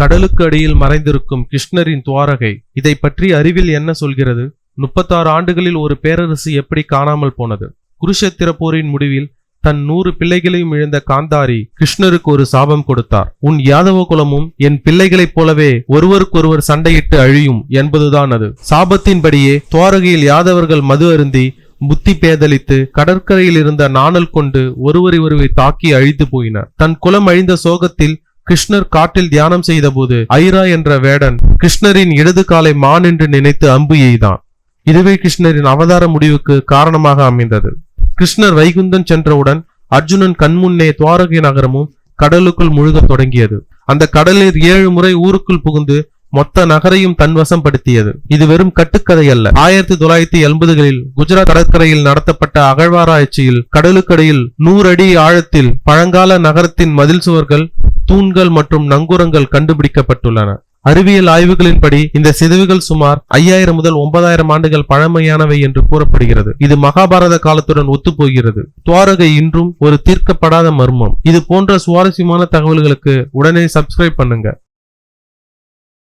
கடலுக்கு அடியில் மறைந்திருக்கும் கிருஷ்ணரின் துவாரகை. இதை பற்றி அறிவில் என்ன சொல்கிறது? 36 ஆண்டுகளில் ஒரு பேரரசு எப்படி காணாமல் போனது? குருஷேத்திர போரின் முடிவில் தன் 100 பிள்ளைகளையும் இழந்த காந்தாரி கிருஷ்ணருக்கு ஒரு சாபம் கொடுத்தார். உன் யாதவ குலமும் என் பிள்ளைகளைப் போலவே ஒருவருக்கொருவர் சண்டையிட்டு அழியும் என்பதுதான் அது. சாபத்தின்படியே துவாரகையில் யாதவர்கள் மது அருந்தி புத்தி பேதலித்து கடற்கரையில் இருந்த நாணல் கொண்டு ஒருவரை தாக்கி அழித்து போயினர். தன் குலம் அழிந்த சோகத்தில் கிருஷ்ணர் காட்டில் தியானம் செய்த போது ஐரா என்ற வேடன் கிருஷ்ணரின் இடது காலை மான் என்று நினைத்து அம்பு எய்தான். இதுவே கிருஷ்ணரின் அவதார முடிவுக்கு காரணமாக அமைந்தது. கிருஷ்ணர் வைகுந்தன் சென்றவுடன் அர்ஜுனன் கண்முன்னே துவாரகை நகரமும் கடலுக்குள் முழுகத் தொடங்கியது. அந்த கடலில் 7 முறை ஊருக்குள் புகுந்து மொத்த நகரையும் தன்வசம் படுத்தியது. இது வெறும் கட்டுக்கதை அல்ல. 1980களில் குஜராத் கடற்கரையில் நடத்தப்பட்ட அகழ்வாராய்ச்சியில் கடலுக்கடியில் 100 அடி ஆழத்தில் பழங்கால நகரத்தின் மதில் சுவர்கள், தூண்கள் மற்றும் நங்கூரங்கள் கண்டுபிடிக்கப்பட்டுள்ளன. அறிவியல் ஆய்வுகளின்படி இந்த சிதைவுகள் சுமார் 5000 முதல் 9000 ஆண்டுகள் பழமையானவை என்று கூறப்படுகிறது. இது மகாபாரத காலத்துடன் ஒத்துப்போகிறது. துவாரகை இன்றும் ஒரு தீர்க்கப்படாத மர்மம். இது போன்ற சுவாரஸ்யமான தகவல்களுக்கு உடனே சப்ஸ்கிரைப் பண்ணுங்க.